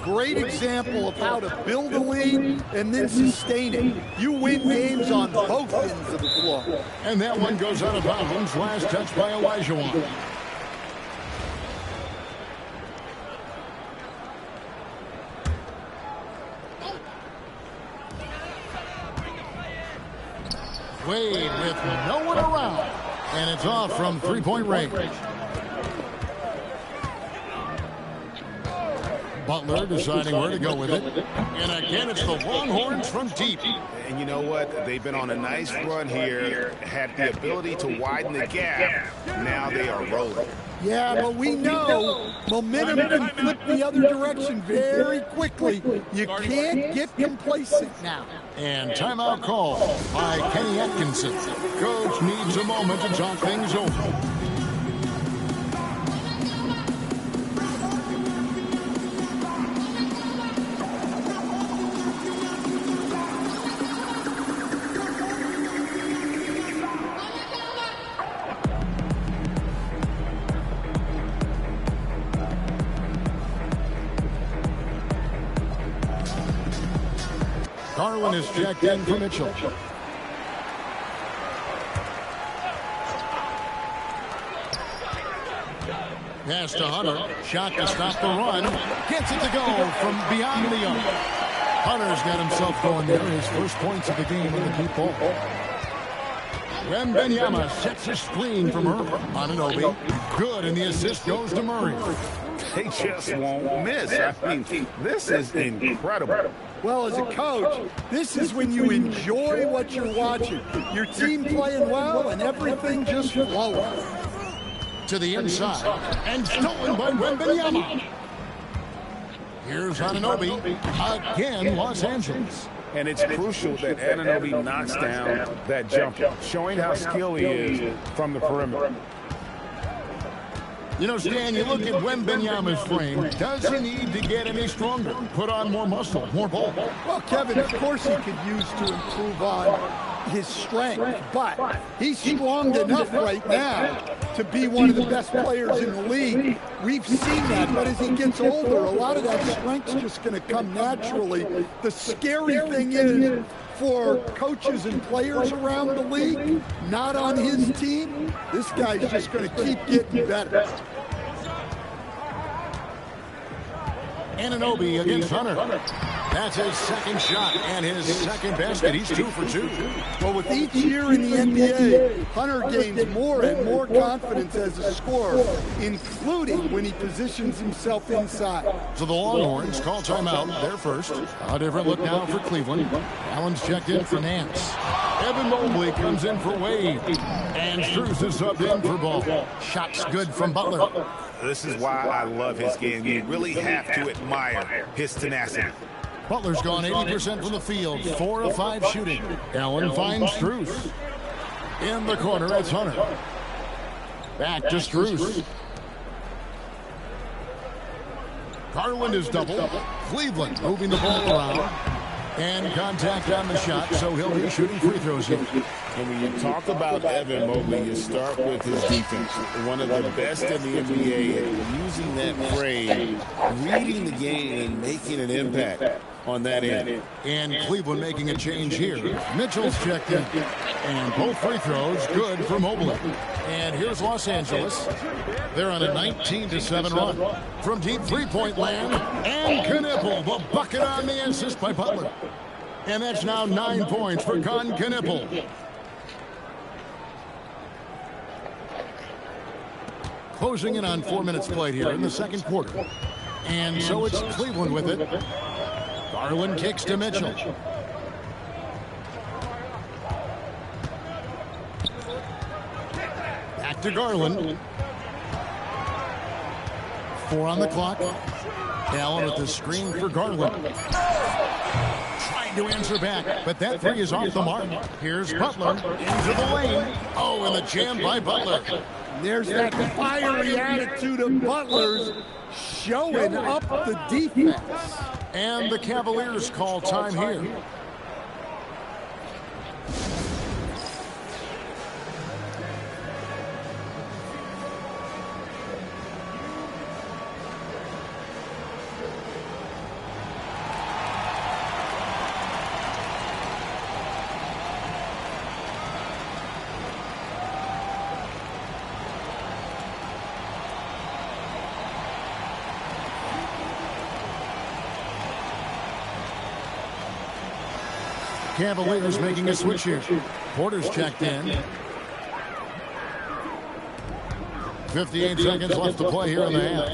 great example of how to build a lead and then sustain it. You win games on both ends of the floor. And that one goes out of bounds. Last touch by Olajuwon. Wade with no one around. And it's off from three-point range. Butler deciding where to go with it. And again, it's the Longhorns from deep. And you know what? They've been on a nice run here, had the ability to widen the gap. Now they are rolling. Yeah, but we know momentum can flip the other direction very quickly. You can't get complacent now. And timeout call by Kenny Atkinson. Coach needs a moment to talk things over. Garland is checked in for Mitchell. Pass to Hunter. Shot to stop the run. Gets it to go from beyond the arc. Hunter's got himself going there. His first points of the game on the deep ball. Wembanyama sets a screen from her. Anunoby. Good, and the assist goes to Murray. They just won't miss. I mean, this is incredible. Well, as a coach, this is when you enjoy what you're watching. Your team playing well and everything just flowing. To the inside, and stolen by Wembanyama. Here's Anunoby. Again, Los Angeles. And it's crucial that Anunoby knocks down that jumper, showing how skilled he is from the perimeter. You know, Stan, you look at Wembanyama's frame. Does he need to get any stronger? Put on more muscle, more ball? Well, Kevin, of course he could use to improve on his strength, but he's strong enough right now to be one of the best players in the league. We've seen that, but as he gets older, a lot of that strength's just going to come naturally. The scary thing is, for coaches and players around the league, not on his team, this guy's just going to keep getting better. Anunoby against Hunter. That's his second shot and his second basket. He's 2 for 2. Well, with each year in the NBA, Hunter gains more and more confidence as a scorer, including when he positions himself inside. So the Longhorns call timeout. They're first. A different look now for Cleveland. Allen's checked in for Nance. Evan Mobley comes in for Wade. And Strus is subbed in for Ball. Shots good from Butler. This is why I love his game. You really have to admire his tenacity. Butler's gone 80% from the field, 4 of 5 shooting. Allen finds Strus. In the corner, it's Hunter. Back to Strus. Garland is double. Cleveland moving the ball around. And contact on the shot, so he'll be shooting free throws here. And when you talk about Evan Mobley, you start with his defense. One of the best in the NBA at using that frame, reading the game and making an impact on that end. And Cleveland making a change here. Mitchell's checked in. And both free throws good for Mobley. And here's Los Angeles. They're on a 19-7 run. From deep three-point land. And Knipple, the bucket on the assist by Butler. And that's now 9 points for Con Knipple. Closing in on 4 minutes played here in the second quarter. And so it's Cleveland with it. Garland kicks to Mitchell. Back to Garland. 4 on the clock. Allen with the screen for Garland. Trying to answer back, but that three is off the mark. Here's Butler into the lane. Oh, and the jam by Butler. There's that fiery attitude of Butler's showing up the defense. And the Cavaliers call time here. Cavaliers making a switch here. Porter's checked in. 58 seconds left to play here in the half.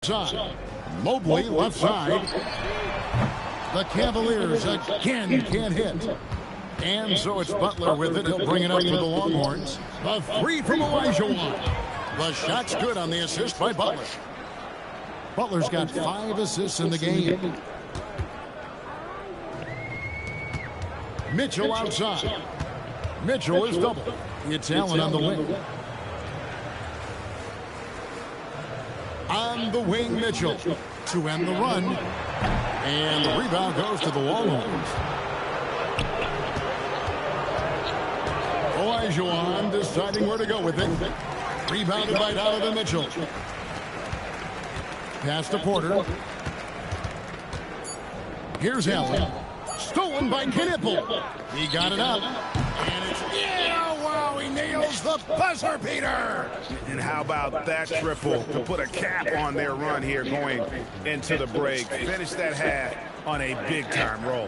Side. Mobley left side. The Cavaliers again can't hit. And so it's Butler with it. He'll bring it up for the Longhorns. A three from Olajuwon. The shot's good on the assist by Butler. Butler's got 5 assists in the game. Mitchell outside. Mitchell is double. It's Allen on the wing. On the wing, Mitchell to end the run. And the rebound goes to the Longhorns. Olajuwon deciding where to go with it. Rebounded by Donovan Mitchell. Pass to Porter. Here's Allen. Stolen by Knipple. He got it up. And it's, yeah, wow, he nails the buzzer beater. And how about that triple to put a cap on their run here going into the break. Finish that half on a big-time roll.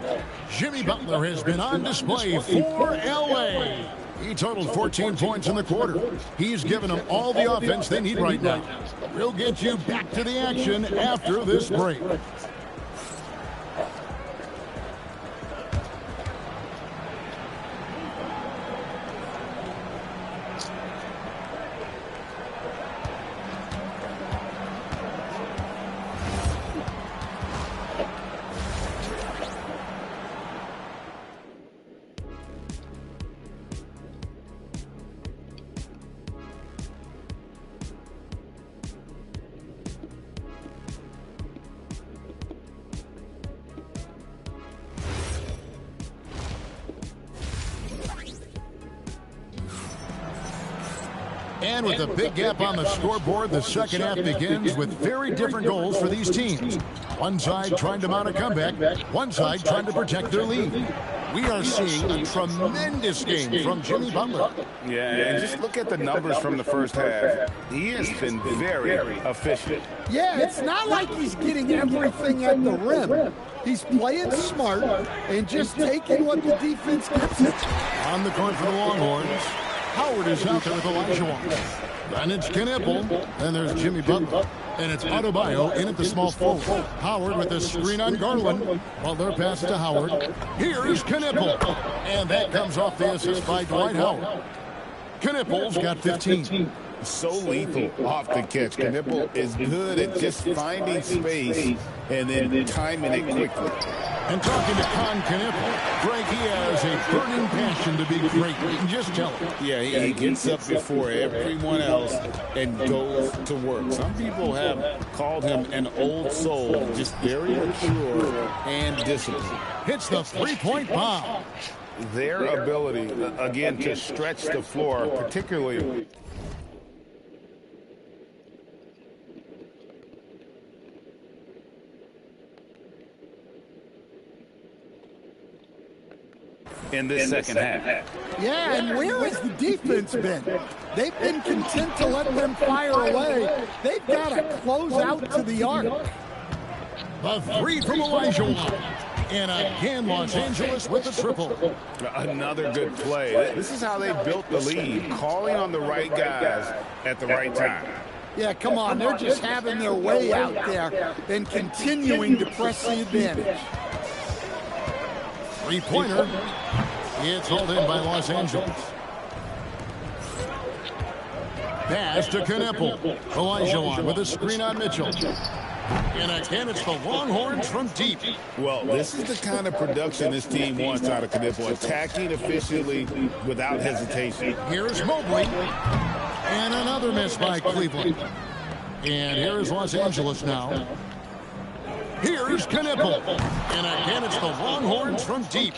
Jimmy Butler has been on display for L.A. He totaled 14 points in the quarter. He's given them all the offense they need right now. We'll get you back to the action after this break. And with a big gap on the scoreboard, the second half begins with very different goals for these teams. One side trying to mount a comeback, one side trying to protect their lead. We are seeing a tremendous game from Jimmy Butler. Yeah, and just look at the numbers from the first half. He has been very efficient. Yeah, it's not like he's getting everything at the rim. He's playing smart and just taking what the defense gives him. On the court for the Longhorns, Howard is out there with Olajuwon. And it's Knipple. And there's Jimmy Butler. And it's Adebayo in at the small forward. Howard with a screen on Garland. Butler passes to Howard. Here's Knipple. And that comes off the assist by Dwight Howard. Knipple's got 15. So lethal off the catch. Knipple is good at just finding space and then timing it quickly. And talking to Con Knipple, Greg, he has a burning passion to be great. You can just tell him. Yeah, he gets up before everyone else and goes to work. Some people have called him an old soul, just very mature and disciplined. Hits the three-point bomb. Their ability, again, to stretch the floor, particularly in this second half. Yeah, and where has the defense been? They've been content to let them fire away. They've got to close out to the arc. The three from Olajuwon. And again, Los Angeles with the triple. Another good play. This is how they built the lead, calling on the right guys at the right time. Yeah, come on. They're just having their way out there and continuing to press the advantage. Three-pointer. It's hauled in by Los Angeles. Pass to Knipple. Olajuwon with a screen on Mitchell. And again, it's the Longhorns from deep. Well, this is the kind of production this team wants out of Knipple. Attacking efficiently without hesitation. Here's Mobley. And another miss by Cleveland. And here is Los Angeles now. Here's Knipple. And again, it's the Longhorns from deep.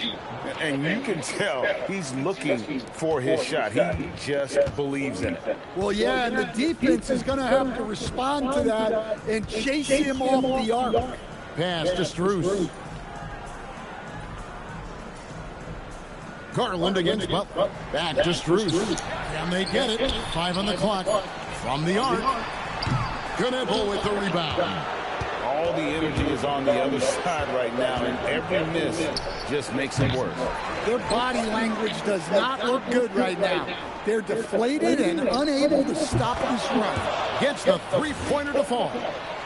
And you can tell he's looking for his shot. He just believes in it. Well, yeah, and the defense is going to have to respond to that and chase him off the arc. Pass to Strus. Garland against Butler. Back to Strus. And they get it. 5 on the clock. From the arc. Knipple with the rebound. all the energy is on the other side right now, and every miss just makes it worse. Their body language does not look good right now. They're deflated and unable to stop this run. Gets the three-pointer to fall.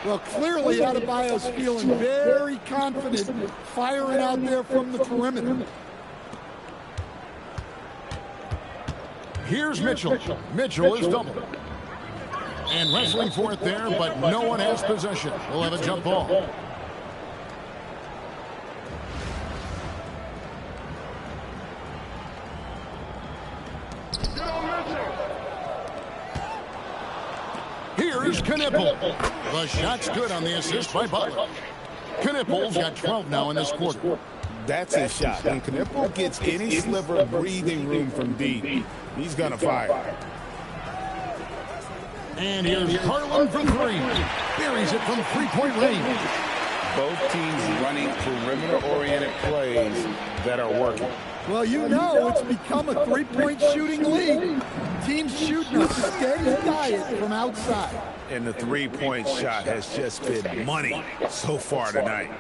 Well, clearly Adebayo's feeling very confident firing out there from the perimeter. Here's Mitchell. Mitchell is doubled. And wrestling for it there, but no one has possession. We'll have a jump ball. Here's Knipple. The shot's good on the assist by Butler. Knipple's got 12 now in this quarter. That's his shot. When Knipple gets any sliver of breathing room from deep, he's going to fire. And here's Garland for three. Buries it from three-point range. Both teams running perimeter-oriented plays that are working. Well, you know it's become a three-point shooting league. Teams shooting a steady diet from outside. And the three-point shot has just been money so far tonight.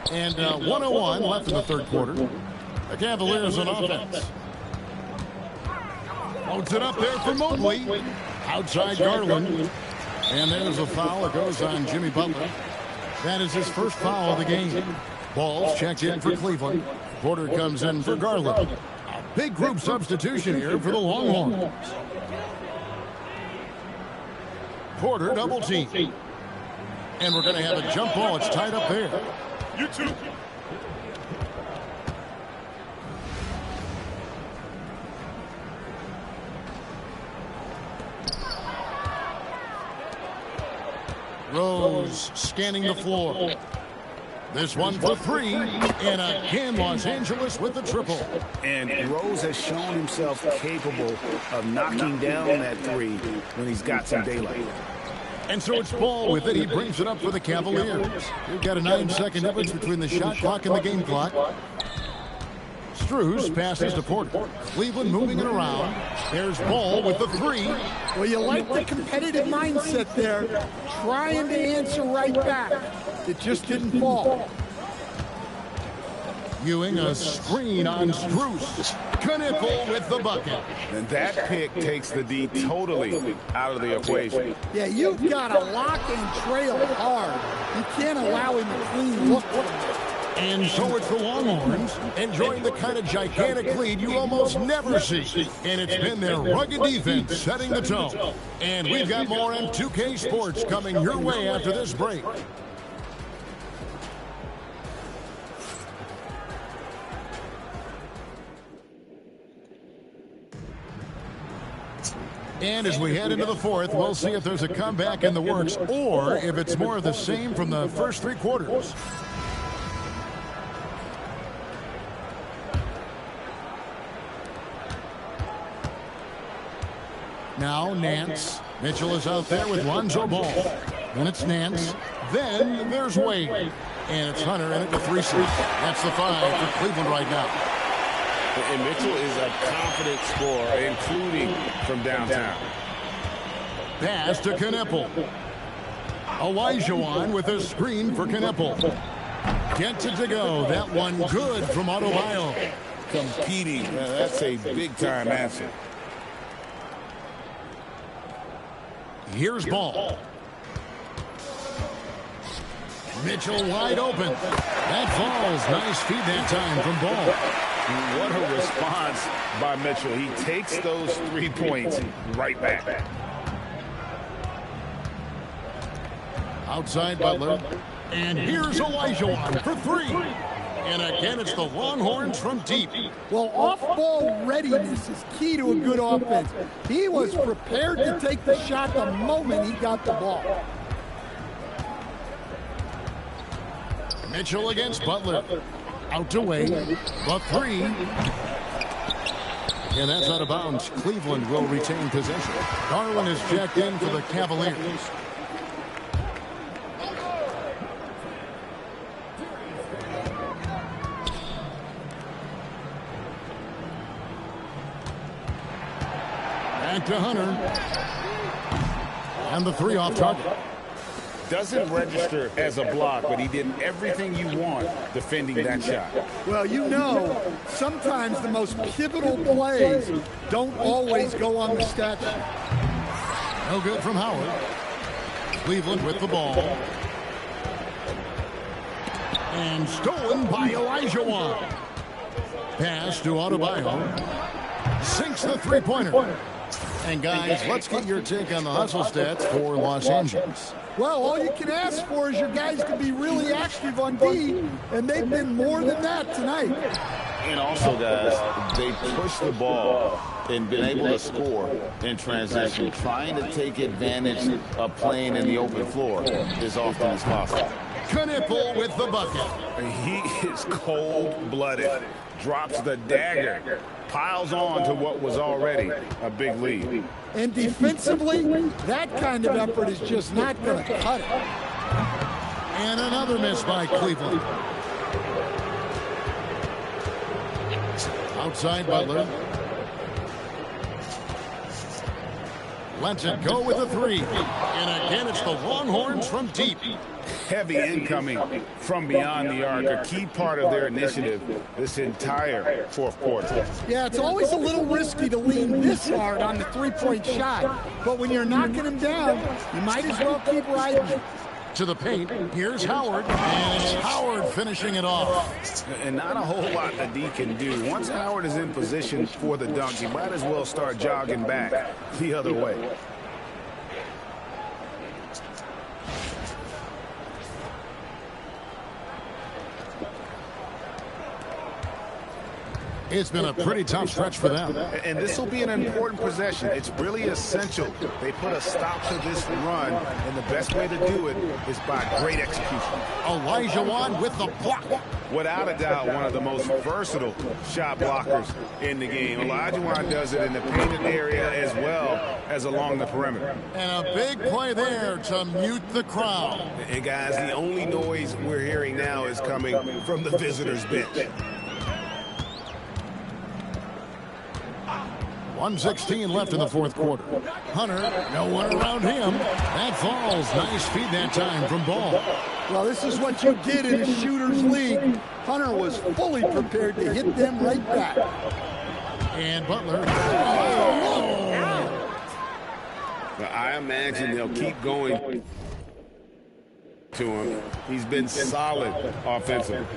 And 1:01 left in the third quarter. The Cavaliers on offense. Loads it up there for Mobley. Outside Garland. And there's a foul. It goes on Jimmy Butler. That is his first foul of the game. Ball's checked in for Cleveland. Porter comes in for Garland. A big group substitution here for the Longhorns. Porter double team. And we're going to have a jump ball. It's tied up there. You too. Rose scanning the floor. This one for three, and again Los Angeles with the triple. And Rose has shown himself capable of knocking down that three when he's got some daylight. And so it's Ball with it. He brings it up for the Cavaliers. We've got a 9-second difference between the shot clock and the game clock. Strus passes to Porter. Cleveland moving it around. There's Ball with the three. Well, you like the competitive mindset there. Trying to answer right back. It just didn't fall. Ewing a screen on Strus. Knipple with the bucket. And that pick takes the D totally out of the equation. Yeah, you've got to lock and trail hard. You can't allow him a clean look. And so it's the Longhorns enjoying the kind of gigantic lead you almost never see. And it's been their rugged defense setting the tone. And we've got more on 2K Sports coming your way after this break. And as we head into the fourth, we'll see if there's a comeback in the works or if it's more of the same from the first three quarters. Now Nance. Mitchell is out there with Lonzo Ball. Then it's Nance. Then there's Wade. And it's Hunter in at the 3 seed. That's the 5 for Cleveland right now. And Mitchell is a confident scorer, including from downtown. Pass to Knipple. Olajuwon with a screen for Knipple. Gets it to go. That one good from Adebayo. Competing. That's a big-time answer. Here's Ball. Mitchell wide open. That falls. Nice feed that time from Ball. What a response by Mitchell. He takes those 3 points right back. Outside Butler. And here's Olajuwon for 3. And again, it's the Longhorns from deep. Well, off-ball readiness is key to a good offense. He was prepared to take the shot the moment he got the ball. Mitchell against Butler. Out to Wade. The 3. And that's out of bounds. Cleveland will retain possession. Garland is checked in for the Cavaliers. Back to Hunter. And the three off target. Doesn't register as a block, but he did everything you want defending that shot. Well, you know, sometimes the most pivotal plays don't always go on the stat sheet. No good from Howard. Cleveland with the ball. And stolen by Olajuwon. Pass to Adebayo. Sinks the three-pointer. And guys, let's get your take on the hustle stats for Los Angeles. Well, all you can ask for is your guys to be really active on D, and they've been more than that tonight. And also, guys, they push the ball and been able to score in transition, trying to take advantage of playing in the open floor as often as possible. Knipple with the bucket. He is cold-blooded, drops the dagger, piles on to what was already a big lead. And defensively, that kind of effort is just not going to cut it. And another miss by Cleveland. Outside Butler. Lets it go with a three. And again, it's the Longhorns from deep. Heavy incoming from beyond the arc, a key part of their initiative this entire fourth quarter. Yeah, it's always a little risky to lean this hard on the three-point shot, but when you're knocking him down, you might as well keep riding. To the paint, here's Howard, and it's Howard finishing it off. And not a whole lot that D can do. Once Howard is in position for the dunk, he might as well start jogging back the other way. It's been a pretty tough stretch for them. And this will be an important possession. It's really essential. They put a stop to this run, and the best way to do it is by great execution. Olajuwon with the block. Without a doubt, one of the most versatile shot blockers in the game. Olajuwon does it in the painted area as well as along the perimeter. And a big play there to mute the crowd. And guys, the only noise we're hearing now is coming from the visitors' bench. 1:16 left in the fourth quarter. Hunter, no one around him. That falls. Nice feed that time from Ball. Well, this is what you did in a shooter's league. Hunter was fully prepared to hit them right back. And Butler. Well, I imagine they'll keep going to him. He's been solid offensively.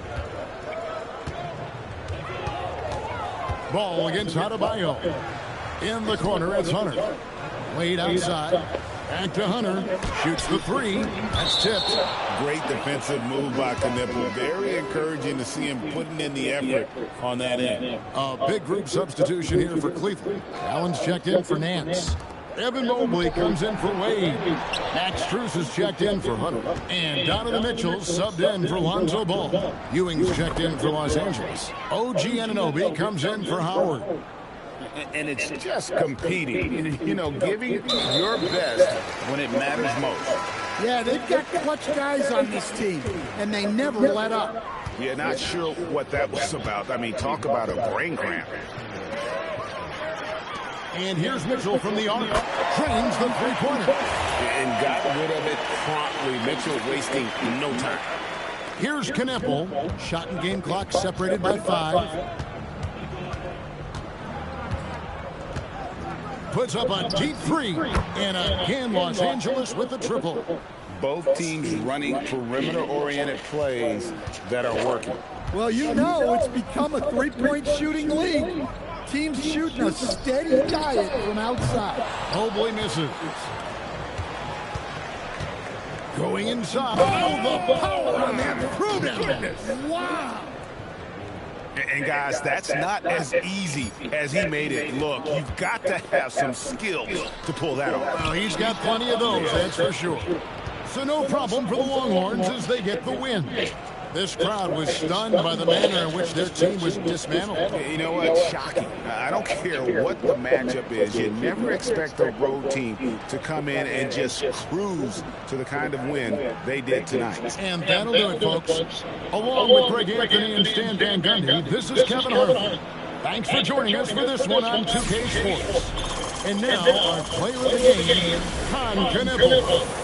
Ball against Adebayo. In the corner, it's Hunter. Laid outside. Back to Hunter. Shoots the three. That's tipped. Great defensive move by Knipple. Very encouraging to see him putting in the effort on that end. A big group substitution here for Cleveland. Allen's checked in for Nance. Evan Mobley comes in for Wade. Max Strus is checked in for Hunter. And Donovan Mitchell subbed in for Lonzo Ball. Ewing's checked in for Los Angeles. OG Anunoby comes in for Howard. And it's just competing, you know, giving your best when it matters most. Yeah, they've got clutch guys on this team, and they never let up. Yeah, not sure what that was about. I mean, talk about a brain cramp. And here's Mitchell from the arc. Trains the three-pointer. And got rid of it promptly. Mitchell wasting no time. Here's Knipple. Shot and game clock separated by 5. Puts up a deep three. And again, Los Angeles with the triple. Both teams running perimeter-oriented plays that are working. Well, you know it's become a three-point shooting league. Teams shooting a steady diet from outside. Mobley misses. Going inside. Oh, the power on that prudence. Wow. And guys, that's not as easy as he made it look. You've got to have some skills to pull that off. Well, he's got plenty of those, that's for sure. So no problem for the Longhorns as they get the win. This crowd was stunned by the manner in which their team was dismantled. You know what? Shocking. I don't care what the matchup is. You never expect a road team to come in and just cruise to the kind of win they did tonight. And that'll do it, folks. Along with Greg Anthony and Stan Van Gundy, this is Kevin Harvick. Thanks for joining us for this one on 2K Sports. And now, our player of the game, Con Knueppel.